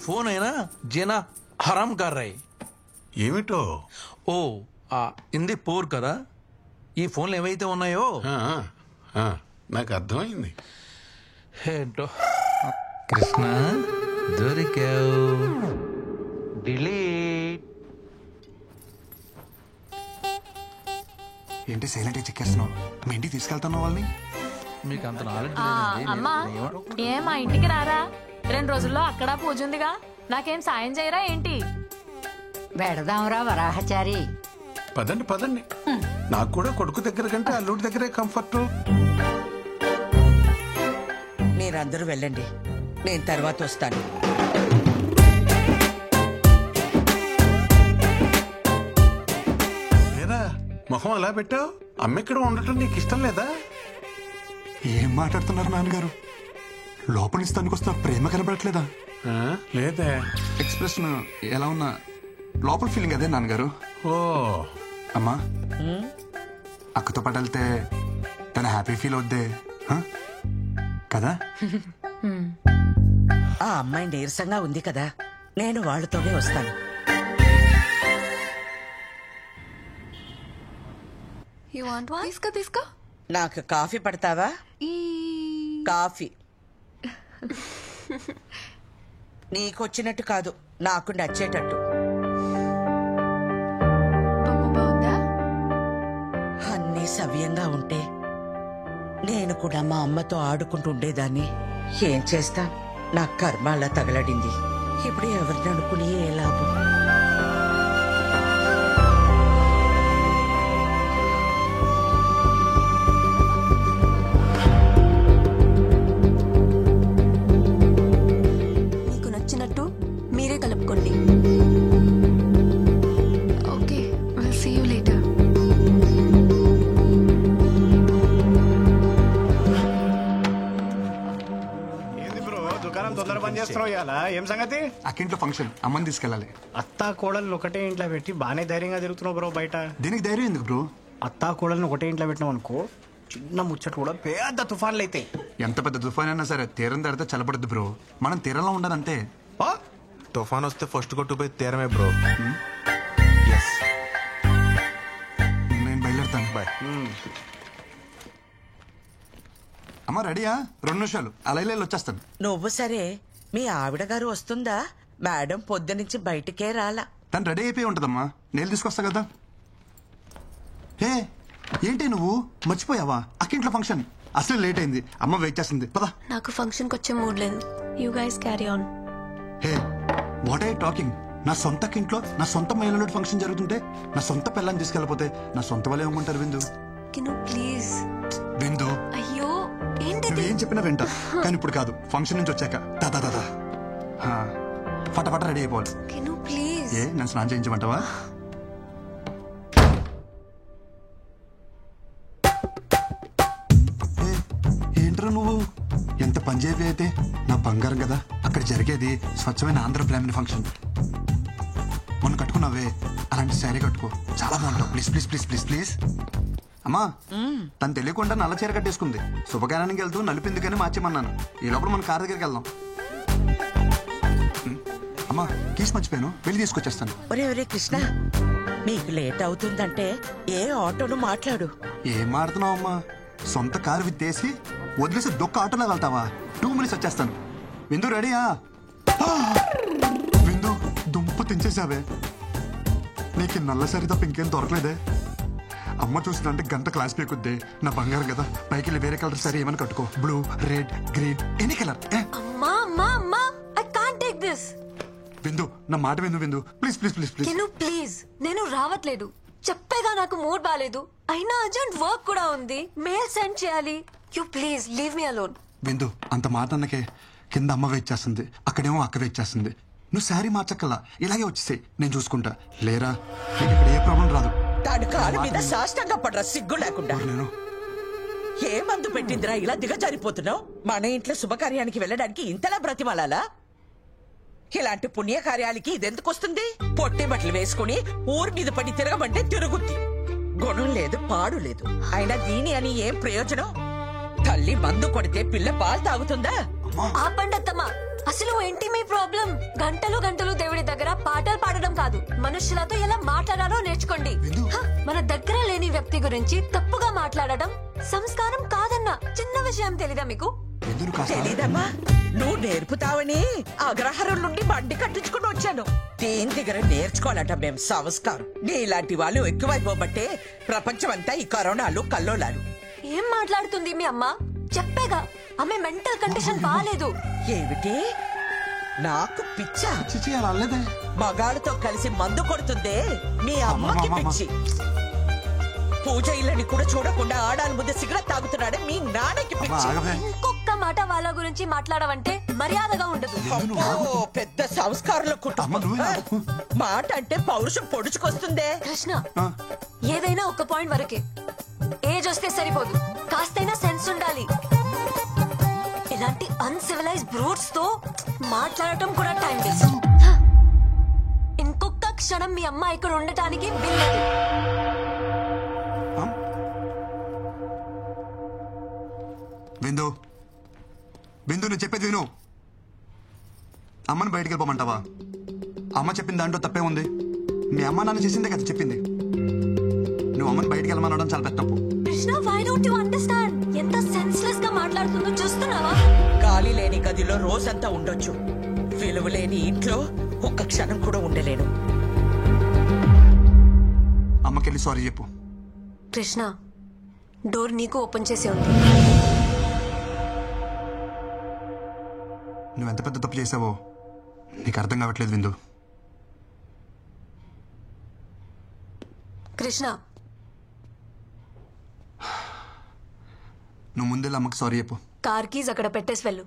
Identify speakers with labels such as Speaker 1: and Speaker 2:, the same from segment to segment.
Speaker 1: Phone है ना जीना हराम कर रही
Speaker 2: ఏమిటో
Speaker 1: ఓ ఇంది పోర్ కదా ఈ ఫోన్లు ఏవైతే ఉన్నాయో
Speaker 2: నాకు అర్థమైంది.
Speaker 1: ఏంటో కృష్ణ దొరికావు. డిలీట్.
Speaker 3: ఏంటి సైలెంట్ చెక్కేస్తున్నావు? మీ ఇంటికి తీసుకెళ్తున్నావు వాళ్ళని?
Speaker 1: మీకు అంత నాలెడ్జ్
Speaker 4: అమ్మా ఏం మా ఇంటికి రారా? 2 రోజుల్లో అక్కడ పూజ ఉందిగా, నాకేం సాయం చేయరా ఏంటి?
Speaker 5: వెడదాంరా వరాహచారి.
Speaker 2: పదండి పదండి. నాకు కూడా కొడుకు దగ్గర కంటే అల్లుడి దగ్గరే కంఫర్ట్.
Speaker 6: మీరందరూ వెళ్ళండి, నేను తర్వాత వస్తాను.
Speaker 2: లేదా మొహం అలా పెట్టావు? అమ్మ ఇక్కడ ఉండటం నీకు ఇష్టం లేదా?
Speaker 3: ఏం మాట్లాడుతున్నారు నాన్నగారు? లోపల నుంచి తనకొస్తున్న ప్రేమ కనబడట్లేదా?
Speaker 2: లేదే.
Speaker 3: ఎక్స్ప్రెషన్ ఎలా ఉన్నా లోపల ఫీలింగ్ అదే నాన్నగారు.
Speaker 2: ఓ
Speaker 3: అమ్మా, అక్కతో పాటు వెళ్తే తన హ్యాపీ ఫీల్ అవుద్దే కదా?
Speaker 6: ఆ అమ్మాయి నీరసంగా ఉంది కదా, నేను వాళ్ళతోనే వస్తాను.
Speaker 4: తీసుకో.
Speaker 6: నాకు కాఫీ పడతావా? కాఫీ నీకొచ్చినట్టు కాదు, నాకు నచ్చేటట్టు. అన్నీ సవ్యంగా ఉంటే నేను కూడా మా అమ్మతో ఆడుకుంటూ ఉండేదాన్ని. ఏం చేస్తా, నా కర్మ అలా తగలడింది. ఇప్పుడు ఎవరిని అనుకుని ఏ లాభం?
Speaker 7: మీకు నచ్చినట్టు మీరే కలుపుకోండి. Okay, will see you later.
Speaker 8: తొందర పని చేస్తున్నావు ఇవాళ. ఏం సంగతి?
Speaker 3: అక్కింట్లో ఫంక్షన్, అమ్మని తీసుకెళ్ళాలి.
Speaker 8: అత్తా కోడలు ఒకటే ఇంట్లో పెట్టి బానే ధైర్యంగా తిరుగుతున్నావు బ్రో బయట.
Speaker 3: దీనికి ధైర్యం ఎందుకు బ్రో?
Speaker 8: అత్తా కోడలను ఒకటే ఇంట్లో పెట్టినావు అనుకో, చిన్న ముచ్చట కూడా పెద్ద తుఫాన్లు అయితే.
Speaker 3: ఎంత పెద్ద తుఫాన్ అయినా సరే తీరం దాడితే చల్లబడద్దు బ్రో. మనం తీరంలో ఉండాలంటే.
Speaker 9: తుఫాన్ వస్తే ఫస్ట్ కొట్టుకుపోయి తీరమే బ్రో.
Speaker 3: నేను బయలుదేరుతాను. బాయ్. అమ్మ రెడీయా? 2 నిమిషాలు అలా వచ్చేస్తాను.
Speaker 6: నువ్వు సరే, మీ ఆవిడ గారు వస్తుందా? మేడం పొద్దునుంచి బయటికే రాలా.
Speaker 3: తను రెడీ అయిపోయి ఉంటదమ్మా, నేను తీసుకొస్తా కదా. హే ఏంటి నువ్వు మర్చిపోయావా? అక్కింట్లో ఫంక్షన్ అసలు లేట్ అయింది, అమ్మ వెయిట్ చేస్తుంది. పదా.
Speaker 7: నాకు ఫంక్షన్ కి వచ్చే మూడ్ లేదు. You guys carry on.
Speaker 3: Hey what are you talking? నా సొంత ఇంట్లో నా సొంత మహిళలో ఫంక్షన్ జరుగుతుంటే నా సొంత పిల్లని తీసుకెళ్ళిపోతే నా సొంత వాళ్ళే ఏమంటారు? విందు
Speaker 7: ప్లీజ్.
Speaker 3: విందు,
Speaker 7: అయ్యో ఏంటి?
Speaker 3: నువ్వేం చెప్పినా వింటా, కానీ ఇప్పుడు కాదు. ఫంక్షన్ నుంచి వచ్చాక దాదా ఫటాఫట రెడీ అయిపోవాలి.
Speaker 7: ప్లీజ్.
Speaker 3: ఏ నన్ను స్నానం చేయించమంటావా? ఏంట్రా నువ్వు ఎంత పంజాబీ అయితే నా బంగారం కదా. అక్కడ జరిగేది స్వచ్ఛమైన ఆంధ్ర బ్రాహ్మణ ఫంక్షన్. మొన్న కట్టుకున్నావే అలాంటి శారీ కట్టుకో, చాలా బాగుంటావు. Please please please please please. అమ్మా, తను తెలియకుండా నల్ల చీర కట్టేసుకుంది. శుభకార్యానికి వెళ్తూ నలిపిందుకని మార్చేమన్నాను. ఈ లోపల మన కార్ దగ్గరికి వెళ్దాం. అమ్మా కీస్ మర్చిపోయాను, వెళ్ళి తీసుకొచ్చేస్తాను.
Speaker 6: ఒరే కృష్ణ, మీకు లేట్ అవుతుందంటే ఏ ఆటోను మాట్లాడు.
Speaker 3: ఏం మాడుతున్నావు అమ్మా? సొంత కారు విత్తేసి వదిలేసి దొక్క ఆటోలో వెళ్తావా? 2 మినిట్స్ వచ్చేస్తాను. విందు రెడీయా? విందు దుంప తెంచేసావే. నీకు నల్ల సరి తప్ప ఇంకేం దొరకలేదే. అమ్మ చూసిందంటే గంట క్లాస్ పీకుద్ది. నా బంగారం కదా, పైకి వెళ్ళి వేరే కలర్ సరే ఏమని కట్టుకో. Blue, red, green, any colour.
Speaker 7: I can't take this.
Speaker 3: విందు నా మాట విందు please please please please.
Speaker 7: Please, నేను రావట్లేదు. చెప్పేగా నాకు మూడ్ బాలేదు. అయినా అర్జెంట్ వర్క్ కూడా ఉంది, మెయిల్ సెండ్ చేయాలి. You please leave me alone.
Speaker 3: విందు అంత మాట అన్నకే కింద అమ్మ వెయిట్ చేస్తుంది, అక్కడేమో అక్క వెయిట్ చేస్తుంది. నువ్వు శారీ మార్చక్కల్లా ఇలాగే వచ్చేసాయి, నేను చూసుకుంటా. లేరా నీకు ఇక్కడ ఏ ప్రాబ్లం రాదు.
Speaker 6: తాడు కాలు మీద సాష్టంగా పడరా సిగ్గు లేకుండా.
Speaker 3: నేను
Speaker 6: ఏ మందు పెట్టిందిరా ఇలా దిగజారిపోతున్నావు? మన ఇంట్లో శుభకార్యానికి వెళ్ళడానికి ఇంతలా బ్రతిమాలాలా? ఇలాంటి పుణ్యకార్యాలకి ఇదెందుకు వస్తుంది? పొట్టి బట్టలు వేసుకుని ఊరి మీద పడి తిరగమంటే తిరుగుద్ది. గుణం లేదు, పాడు లేదు. అయినా దీని అని ఏం ప్రయోజనం? తల్లి మందు కొడితే పిల్ల పాలు తాగుతుందా?
Speaker 7: ఆపండి అత్తమ్మ. అసలు ఏంటి మీ ప్రాబ్లం? గంటలు గంటలు దేవుడి దగ్గర పాటలు పాడడం కాదు, మనుషులతో ఎలా మాట్లాడాలో నేర్చుకోండి. మన దగ్గర లేని వ్యక్తి గురించి తప్పుగా మాట్లాడడం సంస్కారం కాదన్న చిన్న విషయం తెలీదా మీకు?
Speaker 6: తెలీదమ్మా, నువ్వు నేర్పుతావని అగ్రహారం నుండి బండి కట్టించుకుని వచ్చాను. దేని దగ్గర నేర్చుకోవాలట మేం సంస్కారం. నీలాంటి వాళ్ళు ఎక్కువైపోబట్టే ప్రపంచం అంతా ఈ కరోనాలు కల్లోలాలు.
Speaker 7: ఏం మాట్లాడుతుంది మీ అమ్మ? చెప్పేగా ఆమె మెంటల్ కండిషన్ బాలేదు.
Speaker 6: ఏమిటి నాకు పిచ్చా?
Speaker 3: చిచి అలా అనలేదే.
Speaker 6: మగాళ్ళతో కలిసి మందు కొడుతుందే మీ అమ్మకి పిచ్చి. పూజ ఇళ్ళని కూడా చూడకుండా ఆడాల ముందే సిగరెట్ తాగుతున్నాడే మీ నాన్నకి పిచ్చి.
Speaker 7: ఇంకొక మాట వాళ్ళ గురించి మాట్లాడవంటే మర్యాదగా ఉండదు.
Speaker 6: అబ్బో, పెద్ద సంస్కారంలో కుటుంబం. మాట అంటే పౌరుషం పొడుచుకొస్తుందే.
Speaker 7: కృష్ణ, ఏదైనా ఒక పాయింట్ వరకే. ఏజ్ వస్తే సరిపోదు, కాస్తైనా సెన్స్ ఉండాలి. ఇలాంటి అన్సివిలైజ్ బ్రూట్స్ తో మాట్లాడటం కూడా టైం వేస్ట్. ఇంకొక క్షణం మీ అమ్మ ఇక్కడ ఉండటానికి వీల్లేదు.
Speaker 3: బిందు బిందు నేను చెప్పేది విను. అమ్మని బయటికి వెళ్ళిపోమంటావా? అమ్మ చెప్పిన దాంట్లో తప్పే ఉంది. మీ అమ్మ నాన్న చేసిందే కదా చెప్పింది. నువ్వు అమ్మని బయటికి వెళ్ళమనడం చాలా పెద్ద తప్పు.
Speaker 7: Krishna, why don't you understand? ఎంత సెన్స్లెస్ గా మాట్లాడుతుందో చూస్తున్నావా?
Speaker 6: గాలి లేని గదిలో రోజంతా ఉండొచ్చు, విలువ లేని ఇంట్లో ఒక్క క్షణం కూడా ఉండలేను.
Speaker 3: అమ్మకెళ్ళి సారీ చెప్పు.
Speaker 7: కృష్ణ, డోర్ నీకు ఓపెన్ చేసి ఉంది.
Speaker 3: నువ్వు ఎంత పెద్ద తప్పు చేసావో నీకు అర్థం కావట్లేదు బిందు.
Speaker 7: కృష్ణ,
Speaker 3: నువ్వు ముందెళ్ళి అమ్మకి సారీ చెప్పు.
Speaker 7: కార్ కీజ్ అక్కడ పెట్టేసి వెళ్ళు.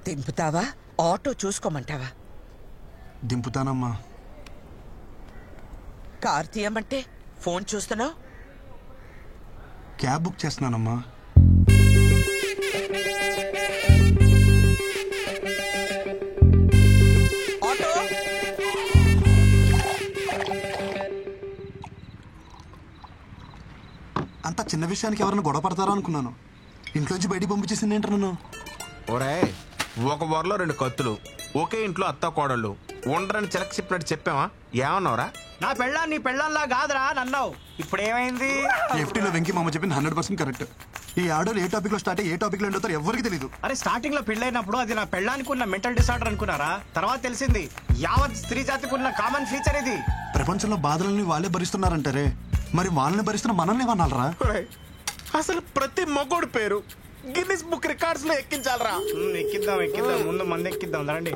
Speaker 6: దింపుతావా? ఆటో చూసుకోమంటావా?
Speaker 3: దింపుతానమ్మా.
Speaker 6: కార్ తీయమంటే ఫోన్ చూస్తున్నావు?
Speaker 3: క్యాబ్ బుక్ చేస్తున్నానమ్మా.
Speaker 6: ఆటో
Speaker 3: అంత చిన్న విషయానికి ఎవరైనా గొడవ పడతారా అనుకున్నాను. ఇంట్లోంచి బయటికి పంపించేసింది ఏంట నన్ను.
Speaker 9: ఒరే, ఒక వరలో 2 కత్తులు, ఒకే ఇంట్లో అత్త కోడళ్ళు ఉండరని చిలక చెప్పినట్టు చెప్పావా? ఏమన్నావురా?
Speaker 8: నా పెళ్ళాన్ని నీ పెళ్ళాల్లా కాదురా నన్నావు. ఇప్పుడు ఏమైంది?
Speaker 3: ఎఫ్టీలో వెంకీ మామ చెప్పింది 100% కరెక్ట్. ఈ ఆడోలు ఏ టాపిక్ లో స్టార్ట్ అయ్యి ఏ టాపిక్ లో ఎండవుతారు ఎవరికి తెలియదు.
Speaker 8: అరే, స్టార్టింగ్ లో పెళ్ళైనప్పుడు అది నా పెళ్ళానికి ఉన్న మెంటల్ డిసార్డర్ అనుకున్నారా? తర్వాత తెలిసింది యావత్ స్త్రీ జాతికి ఉన్న కామన్ ఫీచర్ ఇది.
Speaker 3: ప్రపంచంలో బాధలని వాళ్ళే భరిస్తున్నారంటారే, మరి వాళ్ళని భరిస్తున్న మనల్ని ఏమన్నారా?
Speaker 9: అసలు ప్రతి మగోడు పేరు గిన్నిస్ బుక్ రికార్డ్స్ లో ఎక్కించాలరా.
Speaker 8: ఎక్కిద్దాం ఎక్కిద్దాం, ముందు మంది ఎక్కిద్దాం రండి.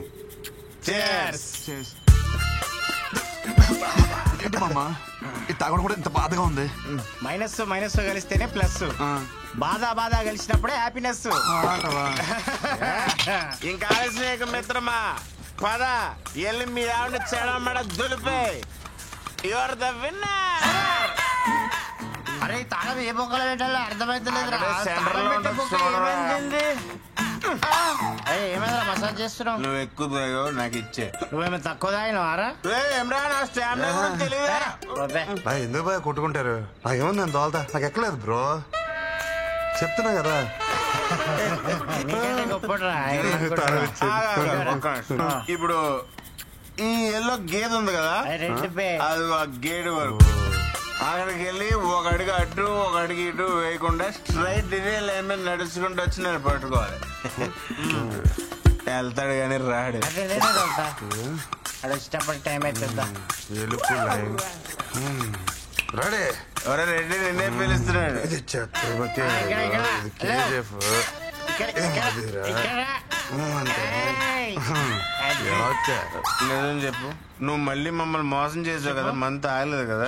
Speaker 3: ఏంటి మామ, ఇది తాగడం కూడా ఇంత బాధగా ఉంది.
Speaker 8: మైనస్ మైనస్ కలిస్తేనే ప్లస్. బాధ బాధ కలిసినప్పుడే హ్యాపీనెస్.
Speaker 9: ఇంకా ఆలస్యం మిత్రమా, పద ఎల్లి మీ ఆవిడ చెడమడ దులిపే. Your the winner.
Speaker 8: అరే, తాగదు ఏ బొక్కలు పెట్టాలో అర్థమైతలేదు. ఏమైనా మసాజ్ చేస్తున్నావు?
Speaker 9: నువ్వు ఎక్కువ తాగావు, నాకు ఇచ్చే.
Speaker 8: నువ్వేమో తక్కువ తాగినవారా?
Speaker 3: ఎందుకు బాగా కొట్టుకుంటారు? నాకేముంది, నేను దోల్తా, నాకు ఎక్కలేదు బ్రో, చెప్తున్నా కదా.
Speaker 9: ఇప్పుడు ఈ ఎల్లో గేదె ఉంది కదా, అది ఆ గేట్ వరకు అక్కడికి వెళ్ళి ఒక అడుగు అటు ఒక అడుగు ఇటు వేయకుండా స్ట్రైట్ ఇదే లైన్ మీద నడుచుకుంటూ వచ్చి నేను పట్టుకోవాలి. వెళ్తాడు కానీ రాడు.
Speaker 8: వచ్చినప్పుడు టైం అవుతుందా?
Speaker 3: రాడే
Speaker 9: ఎవరో రెడ్డి నిన్నే పిలుస్తున్నాడు. నిజం చెప్పు, నువ్వు మళ్ళీ మమ్మల్ని మోసం చేసావు కదా, మంత ఆగలేదు కదా?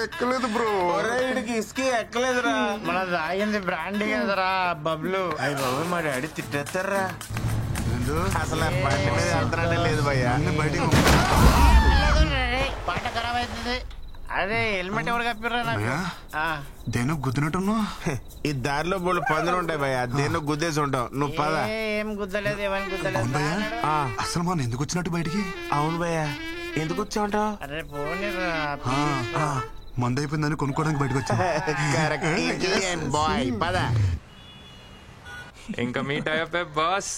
Speaker 3: ఎక్కలేదు బ్రో.
Speaker 9: వీడికి ఇసుక ఎక్కలేదురా.
Speaker 8: మన తాగింది బ్రాండీ కదరా బబ్లు.
Speaker 9: అయ్యి బాబు, మా డాడీ తిట్టేస్తారా? అసలు బండి మీద వెళ్తానంటే లేదు భయ్యా.
Speaker 3: బయటికి
Speaker 8: పాట ఖరాబ్ అవుతుంది. అరే హెల్మెట్ ఎవరు కప్పిర్రా నాకు
Speaker 3: భయ్యా దేనో గుద్దినట్టున్నావు.
Speaker 9: ఈ దారిలో బోళ్ళు పందులు ఉంటాయి భయ్య దేన్నో గుద్దేసి ఉంటావు నువ్వు పద.
Speaker 8: ఏం గుద్దలేదు ఏమని గుద్దలేదు
Speaker 3: భయ్యా అసలు మనం ఎందుకు వచ్చినట్టు బయటికి?
Speaker 9: అవును భయ్య ఎందుకు వచ్చావుంటావు?
Speaker 8: అరే పోనీరా
Speaker 3: మందు అయిపోయిందని కొనుక్కోవడానికి బయటకు వచ్చా.
Speaker 9: బాయ్ పద.
Speaker 10: ఇంకా మీట్ అయ్యే బాస్.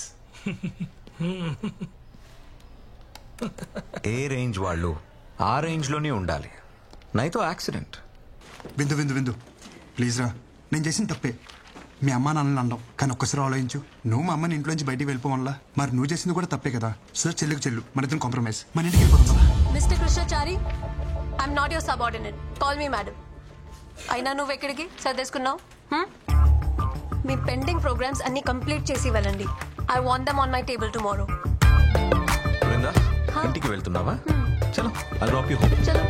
Speaker 11: ఏ రేంజ్ వాళ్ళు ఆ రేంజ్ లోనే ఉండాలి. నైతో యాక్సిడెంట్.
Speaker 3: విందు విందు విందు ప్లీజ్ రా, నేను చేసిన తప్పే. మీ అమ్మ నాన్నని అనడం, కానీ ఒక్కసారి ఆలోచించు. నువ్వు మా అమ్మని ఇంట్లోంచి బయటికి వెళ్ళిపోవాలా, మరి నువ్వు చేసింది కూడా తప్పే కదా. సో చెల్లుకు చెల్లు, మన ఇద్దరం కాంప్రమైజ్, మన ఇంటికి వెళ్ళిపోతుందా?
Speaker 7: Mister Krishnachari, I'm not your subordinate. Call me madam. అయినా నువ్వు ఎక్కడికి సర్దేసుకున్నావు? మీ పెండింగ్ ప్రోగ్రామ్స్ అన్ని కంప్లీట్ చేసి వెళ్ళండి. I want them on my table tomorrow.
Speaker 11: ఇంటికి వెళ్తున్నావా? చలో ఐ డ్రాప్ యు హోమ్.
Speaker 7: చలో.